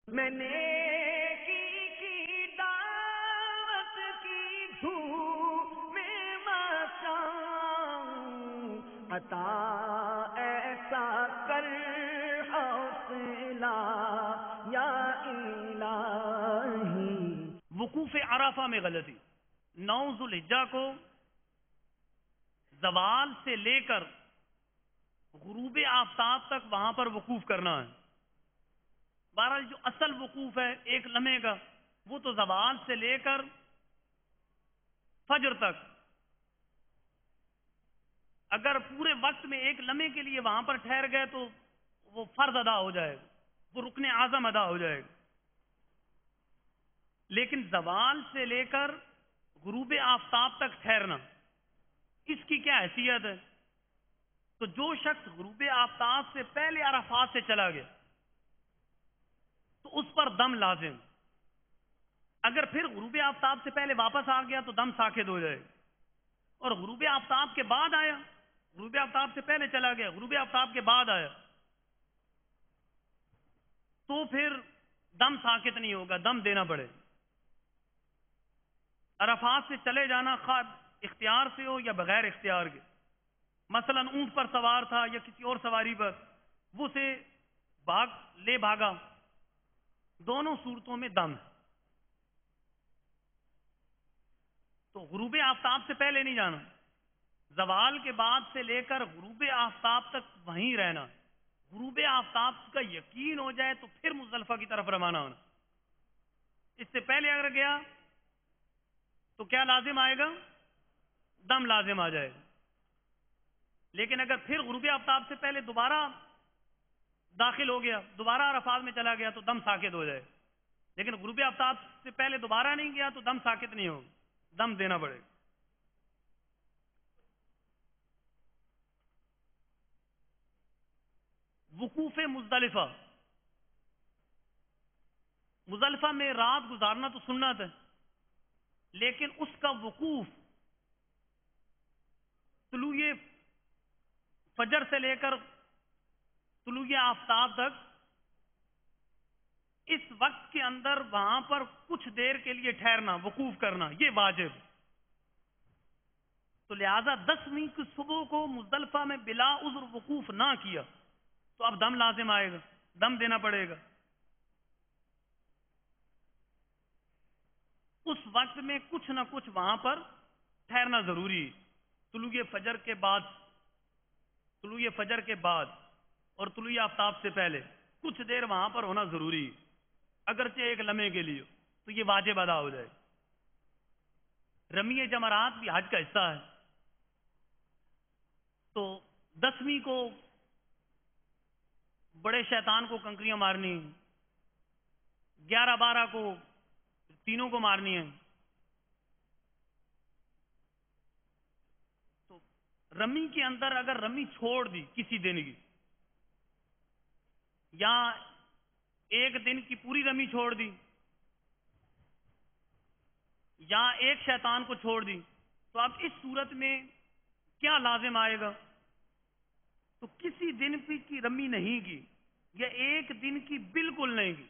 میں نیکی کی دعوت کی دھوم میں مچاؤں، عطا ایسا کر حوصلہ یا الہی۔ وقوف عرفہ میں غلطی، 9 ذوالحجہ کو زوال سے لے کر غروب آفتاب تک وہاں پر وقوف کرنا ہے۔ بہرحال جو اصل وقوف ہے ایک لمحے کا، وہ تو زوال سے لے کر فجر تک، اگر پورے وقت میں ایک لمحے کے لیے وہاں پر ٹھہر گئے تو وہ فرض ادا ہو جائے گا، وہ رکن اعظم ادا ہو جائے گا۔ لیکن زوال سے لے کر غروب آفتاب تک ٹھہرنا، اس کی کیا حیثیت ہے؟ تو جو شخص غروب آفتاب سے پہلے عرفات سے چلا گیا تو اس پر دم لازم، اگر پھر غروب آفتاب سے پہلے واپس آ گیا تو دم ساکت ہو جائے گا، اور غروب آفتاب کے بعد آیا، غروب آفتاب سے پہلے چلا گیا، غروب آفتاب کے بعد آیا تو پھر دم ساکت نہیں ہوگا، دم دینا پڑے۔ عرفات سے چلے جانا خواہ اختیار سے ہو یا بغیر اختیار کے، مثلا اونٹ پر سوار تھا یا کسی اور سواری پر، وہ سے بھاگا، دونوں صورتوں میں دم ہے۔ تو غروب آفتاب سے پہلے نہیں جانا، زوال کے بعد سے لے کر غروب آفتاب تک وہیں رہنا، غروب آفتاب کا یقین ہو جائے تو پھر مزدلفہ کی طرف روانہ ہونا۔ اس سے پہلے اگر گیا تو کیا لازم آئے گا؟ دم لازم آ جائے گا۔ لیکن اگر پھر غروب آفتاب سے پہلے دوبارہ داخل ہو گیا، دوبارہ عرفات میں چلا گیا تو دم ساکت ہو جائے گا۔ لیکن غروب آفتاب سے پہلے دوبارہ نہیں گیا تو دم ساکت نہیں ہوگا، دم دینا پڑے گا۔ وقوف مزدلفہ، مزدلفہ میں رات گزارنا تو سنت ہے، لیکن اس کا وقوف طلوع فجر سے لے کر طلوع آفتاب تک، اس وقت کے اندر وہاں پر کچھ دیر کے لیے ٹھہرنا، وقوف کرنا، یہ واجب۔ تو لہذا 10ویں کی صبح کو مزدلفہ میں بلا عذر وقوف نہ کیا تو اب دم لازم آئے گا، دم دینا پڑے گا۔ اس وقت میں کچھ نہ کچھ وہاں پر ٹھہرنا ضروری ہے، طلوع فجر کے بعد اور طلوع آفتاب سے پہلے کچھ دیر وہاں پر ہونا ضروری ہے، اگرچہ ایک لمحے کے لیے، تو یہ واجب ادا ہو جائے۔ رمی جمرات بھی حج کا حصہ ہے، تو 10ویں کو بڑے شیطان کو کنکریاں مارنی، 11-12 کو تینوں کو مارنی ہے۔ تو رمی کے اندر اگر رمی چھوڑ دی کسی دن کی، یا ایک دن کی پوری رمی چھوڑ دی، یا ایک شیطان کو چھوڑ دی، تو اب اس صورت میں کیا لازم آئے گا؟ تو کسی دن کی رمی نہیں کی، یا ایک دن کی بالکل نہیں کی،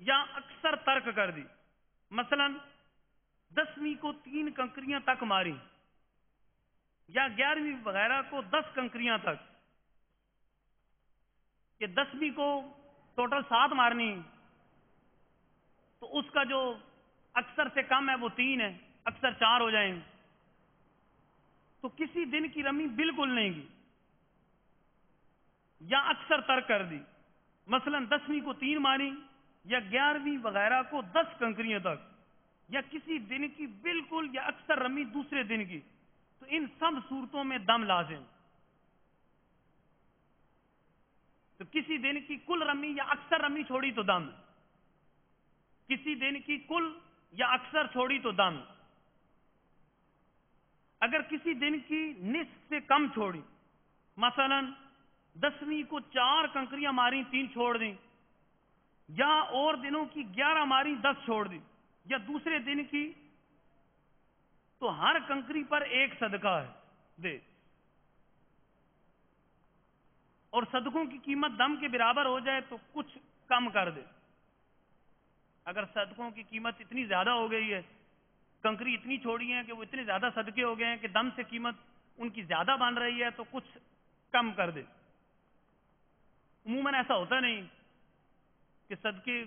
یا اکثر ترک کر دی، مثلا 10ویں کو 3 کنکریاں تک ماری، یا 11ویں وغیرہ کو 10 کنکریاں تک، کہ 10ویں کو ٹوٹل 7 مارنی، تو اس کا جو اکثر سے کم ہے وہ 3 ہے، اکثر 4 ہو جائیں۔ تو کسی دن کی رمی بالکل نہیں کی یا اکثر ترک کر دی، مثلا 10ویں کو 3 ماری یا 11ویں وغیرہ کو 10 کنکریاں تک، یا کسی دن کی بالکل یا اکثر رمی دوسرے دن کی، تو ان سب صورتوں میں دم لازم۔ تو کسی دن کی کل رمی یا اکثر رمی چھوڑی تو دم، کسی دن کی کل یا اکثر چھوڑی تو دم۔ اگر کسی دن کی نصف سے کم چھوڑی، مثلا 10ویں کو 4 کنکریاں ماری 3 چھوڑ دیں، یا اور دنوں کی 11 ماری 10 چھوڑ دی، یا دوسرے دن کی، تو ہر کنکری پر ایک صدقہ ہے دے، اور صدقوں کی قیمت دم کے برابر ہو جائے تو کچھ کم کر دے. اگر صدقوں کی قیمت اتنی زیادہ ہو گئی ہے، کنکری اتنی چھوڑی ہیں کہ وہ اتنے زیادہ صدقے ہو گئے ہیں کہ دم سے قیمت ان کی زیادہ بن رہی ہے، تو کچھ کم کر دے. عموماً ایسا ہوتا نہیں کہ صدقے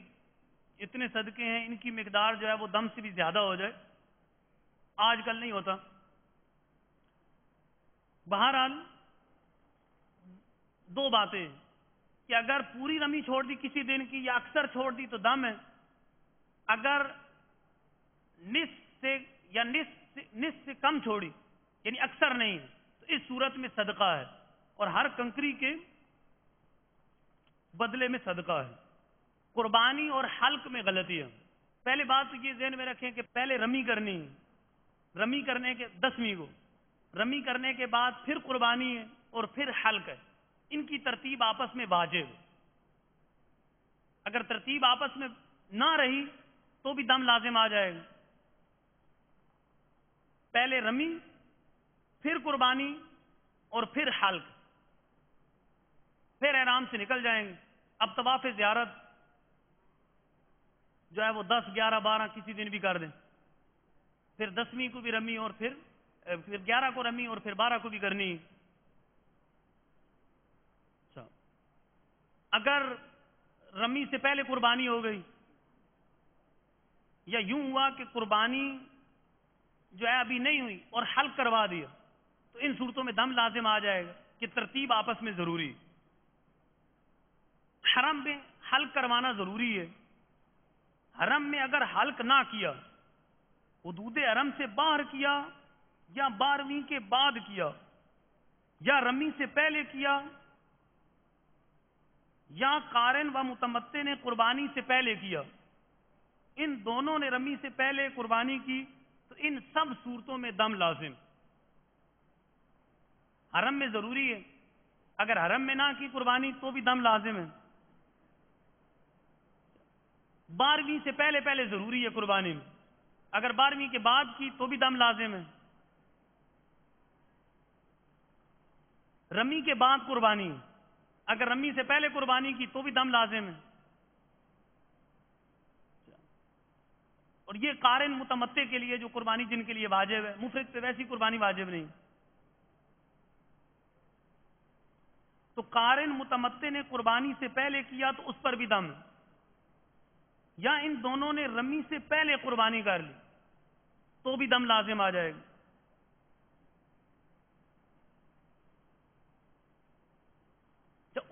اتنے صدقے ہیں ان کی مقدار جو ہے وہ دم سے بھی زیادہ ہو جائے، آج کل نہیں ہوتا. بہرحال دو باتیں کہ اگر پوری رمی چھوڑ دی کسی دن کی یا اکثر چھوڑ دی تو دم ہے، اگر نصف سے یا نصف سے کم چھوڑی یعنی اکثر نہیں ہے تو اس صورت میں صدقہ ہے، اور ہر کنکری کے بدلے میں صدقہ ہے. قربانی اور حلق میں غلطی ہے. پہلے بات تو یہ ذہن میں رکھیں کہ پہلے رمی کرنی ہے، رمی کرنے کے 10ویں کو رمی کرنے کے بعد پھر قربانی ہے اور پھر حلق ہے. ان کی ترتیب آپس میں واجب ہے. اگر ترتیب آپس میں نہ رہی تو بھی دم لازم آ جائے گا. پہلے رمی، پھر قربانی اور پھر حلق، پھر احرام سے نکل جائیں گے. اب طواف زیارت جو ہے وہ 10 11 12 کسی دن بھی کر دیں، پھر 10ویں کو بھی رمی اور پھر 11 کو رمی اور پھر 12 کو بھی کرنی. اگر رمی سے پہلے قربانی ہو گئی یا یوں ہوا کہ قربانی جو ہے ابھی نہیں ہوئی اور حلق کروا دیا تو ان صورتوں میں دم لازم آ جائے گا کہ ترتیب آپس میں ضروری. حرم میں حلق کروانا ضروری ہے. حرم میں اگر حلق نہ کیا، حدود حرم سے باہر کیا یا 12ویں کے بعد کیا یا رمی سے پہلے کیا یا قارن و متمتع نے قربانی سے پہلے کیا، ان دونوں نے رمی سے پہلے قربانی کی تو ان سب صورتوں میں دم لازم. حرم میں ضروری ہے، اگر حرم میں نہ کی قربانی تو بھی دم لازم ہے. 12ویں سے پہلے پہلے ضروری ہے قربانی میں، اگر 12ویں کے بعد کی تو بھی دم لازم ہے. رمی کے بعد قربانی، اگر رمی سے پہلے قربانی کی تو بھی دم لازم ہے. اور یہ قارن متمتع کے لیے جو قربانی جن کے لیے واجب ہے، مفرد پہ ویسی قربانی واجب نہیں. تو قارن متمتع نے قربانی سے پہلے کیا تو اس پر بھی دم ہے، یا ان دونوں نے رمی سے پہلے قربانی کر لی تو بھی دم لازم آ جائے گا.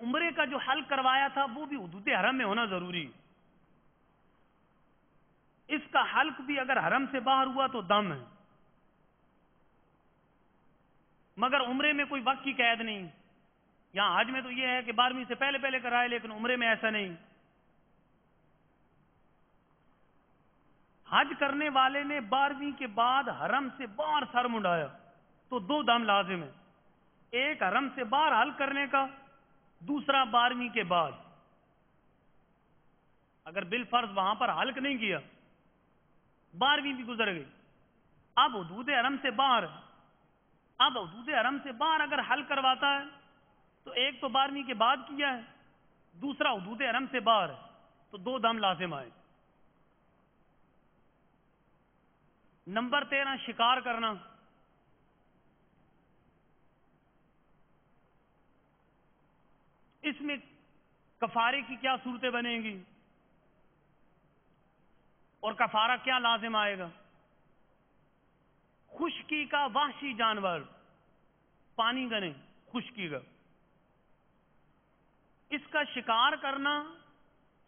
عمرے کا جو حلق کروایا تھا وہ بھی حدود حرم میں ہونا ضروری ہے. اس کا حلق بھی اگر حرم سے باہر ہوا تو دم ہے، مگر عمرے میں کوئی وقت کی قید نہیں. یہاں حج میں تو یہ ہے کہ 12ویں سے پہلے پہلے کرائے، لیکن عمرے میں ایسا نہیں. حج کرنے والے نے 12ویں کے بعد حرم سے باہر سر منڈایا تو 2 دم لازم ہے. ایک حرم سے باہر حلق کرنے کا، دوسرا 12ویں کے بعد. اگر بالفرض وہاں پر حلق نہیں کیا، 12ویں بھی گزر گئی، اب حدود حرم سے باہر، اب حدود حرم سے باہر اگر حلق کرواتا ہے تو ایک تو 12ویں کے بعد کیا ہے، دوسرا حدود حرم سے باہر ہے، تو 2 دم لازم آئے. نمبر 13 شکار کرنا. اس میں کفارے کی کیا صورتیں بنیں گی اور کفارہ کیا لازم آئے گا؟ خشکی کا وحشی جانور، پانی کا نہیں، خشکی کا، اس کا شکار کرنا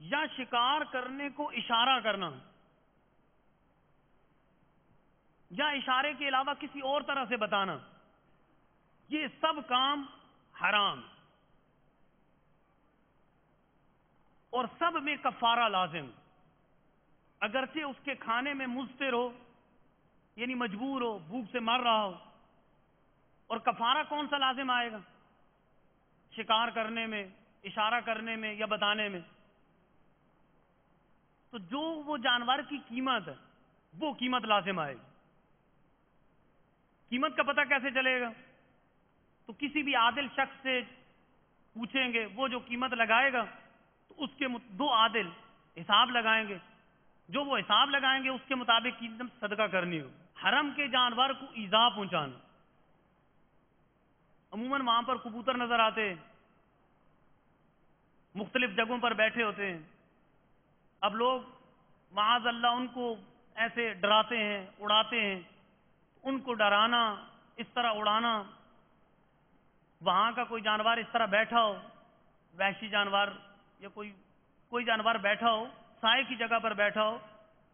یا شکار کرنے کو اشارہ کرنا یا اشارے کے علاوہ کسی اور طرح سے بتانا، یہ سب کام حرام اور سب میں کفارہ لازم. اگرچہ اس کے کھانے میں مضطر ہو، یعنی مجبور ہو، بھوک سے مر رہا ہو. اور کفارہ کون سا لازم آئے گا؟ شکار کرنے میں، اشارہ کرنے میں یا بتانے میں. تو جو وہ جانور کی قیمت ہے وہ قیمت لازم آئے گی. قیمت کا پتہ کیسے چلے گا؟ تو کسی بھی عادل شخص سے پوچھیں گے، وہ جو قیمت لگائے گا تو اس کے دو عادل حساب لگائیں گے، جو وہ حساب لگائیں گے اس کے مطابق صدقہ کرنی ہو۔ حرم کے جانور کو ایذا پہنچانا، عموماً وہاں پر کبوتر نظر آتے ہیں، مختلف جگہوں پر بیٹھے ہوتے ہیں، اب لوگ معاذ اللہ ان کو ایسے ڈراتے ہیں، اڑاتے ہیں، ان کو ڈرانا، اس طرح اڑانا، وہاں کا کوئی جانور اس طرح بیٹھا ہو، وحشی جانور یا کوئی جانور بیٹھا ہو، سائے کی جگہ پر بیٹھا ہو،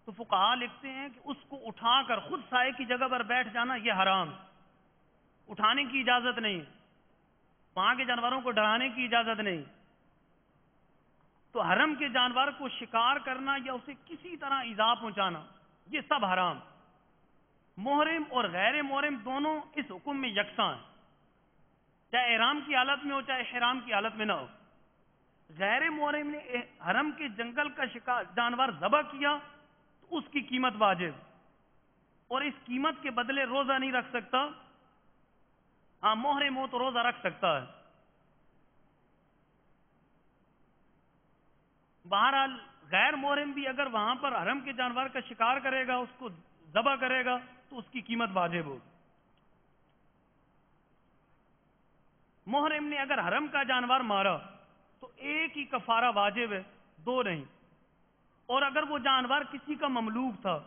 تو فقہاء لکھتے ہیں کہ اس کو اٹھا کر خود سائے کی جگہ پر بیٹھ جانا یہ حرام، اٹھانے کی اجازت نہیں، وہاں کے جانوروں کو ڈرانے کی اجازت نہیں۔ تو حرم کے جانور کو شکار کرنا یا اسے کسی طرح ایذا پہنچانا یہ سب حرام۔ محرم اور غیر محرم دونوں اس حکم میں یکساں ہیں، چاہے احرام کی حالت میں ہو چاہے احرام کی حالت میں نہ ہو۔ غیر محرم نے حرم کے جنگل کا شکار جانور ذبح کیا تو اس کی قیمت واجب، اور اس قیمت کے بدلے روزہ نہیں رکھ سکتا۔ ہاں محرم ہو تو روزہ رکھ سکتا ہے۔ بہرحال غیر محرم بھی اگر وہاں پر حرم کے جانور کا شکار کرے گا، اس کو ذبح کرے گا تو اس کی قیمت واجب ہوگی۔ محرم نے اگر حرم کا جانور مارا تو ایک ہی کفارہ واجب ہے، دو نہیں، اور اگر وہ جانور کسی کا مملوک تھا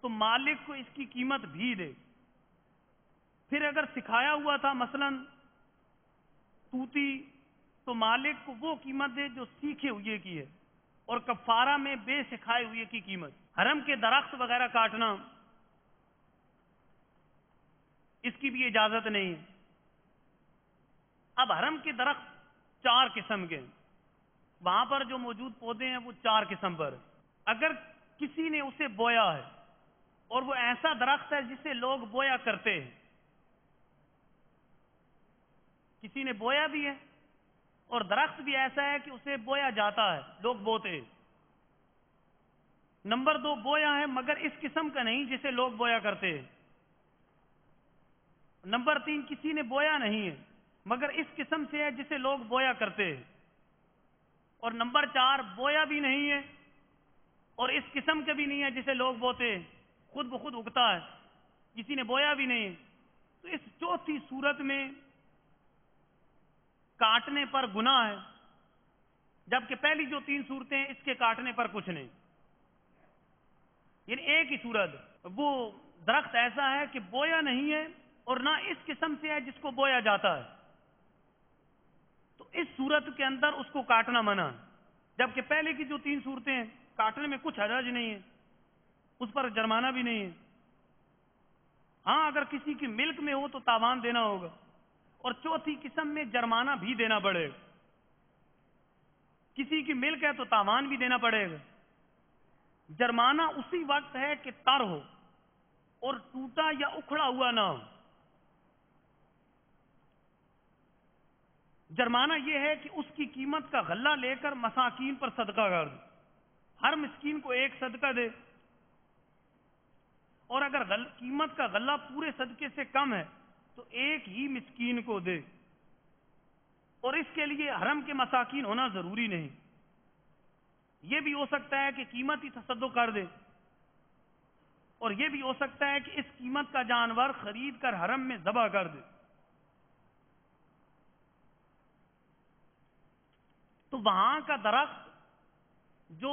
تو مالک کو اس کی قیمت بھی دے۔ پھر اگر سکھایا ہوا تھا مثلا طوطی تو مالک کو وہ قیمت دے جو سیکھے ہوئے کی ہے، اور کفارہ میں بے سکھائے ہوئے کی قیمت۔ حرم کے درخت وغیرہ کاٹنا اس کی بھی اجازت نہیں ہے۔ اب حرم کے درخت 4 قسم کے ہیں، وہاں پر جو موجود پودے ہیں وہ 4 قسم پر۔ اگر کسی نے اسے بویا ہے اور وہ ایسا درخت ہے جسے لوگ بویا کرتے ہیں، کسی نے بویا بھی ہے اور درخت بھی ایسا ہے کہ اسے بویا جاتا ہے، لوگ بوتے ہیں۔ نمبر 2 بویا ہے مگر اس قسم کا نہیں جسے لوگ بویا کرتے ہیں۔ نمبر 3 کسی نے بویا نہیں ہے مگر اس قسم سے ہے جسے لوگ بویا کرتے ہیں۔ اور نمبر 4 بویا بھی نہیں ہے اور اس قسم کا بھی نہیں ہے جسے لوگ بوتے ہیں، خود بخود اگتا ہے، کسی نے بویا بھی نہیں ہے۔ تو اس چوتھی صورت میں کاٹنے پر گناہ ہے، جبکہ پہلی جو 3 صورتیں اس کے کاٹنے پر کچھ نہیں۔ یعنی ایک ہی صورت، وہ درخت ایسا ہے کہ بویا نہیں ہے اور نہ اس قسم سے ہے جس کو بویا جاتا ہے، تو اس صورت کے اندر اس کو کاٹنا منع ہے، جبکہ پہلے کی جو 3 صورتیں ہیں کاٹنے میں کچھ حرج نہیں ہے، اس پر جرمانہ بھی نہیں ہے۔ ہاں اگر کسی کی ملک میں ہو تو تاوان دینا ہوگا، اور چوتھی قسم میں جرمانہ بھی دینا پڑے گا۔ کسی کی ملک ہے تو تاوان بھی دینا پڑے گا۔ جرمانہ اسی وقت ہے کہ تر ہو اور ٹوٹا یا اکھڑا ہوا نہ ہو۔ جرمانہ یہ ہے کہ اس کی قیمت کا غلہ لے کر مساکین پر صدقہ کر دے، ہر مسکین کو 1 صدقہ دے، اور اگر قیمت کا غلہ پورے صدقے سے کم ہے تو 1 ہی مسکین کو دے، اور اس کے لیے حرم کے مساکین ہونا ضروری نہیں۔ یہ بھی ہو سکتا ہے کہ قیمت ہی تصدق کر دے، اور یہ بھی ہو سکتا ہے کہ اس قیمت کا جانور خرید کر حرم میں ذبح کر دے۔ تو وہاں کا درخت جو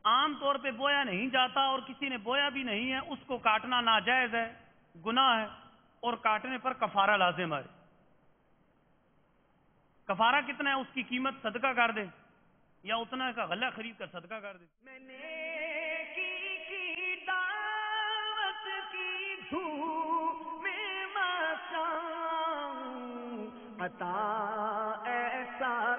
عام طور پہ بویا نہیں جاتا اور کسی نے بویا بھی نہیں ہے، اس کو کاٹنا ناجائز ہے، گناہ ہے، اور کاٹنے پر کفارہ لازم ہے۔ کفارہ کتنا ہے؟ اس کی قیمت صدقہ کر دے یا اتنا کا غلہ خرید کر صدقہ کر دے۔ میں نے کی دعوت کی دھوم میں مچاؤں، عطا ایسا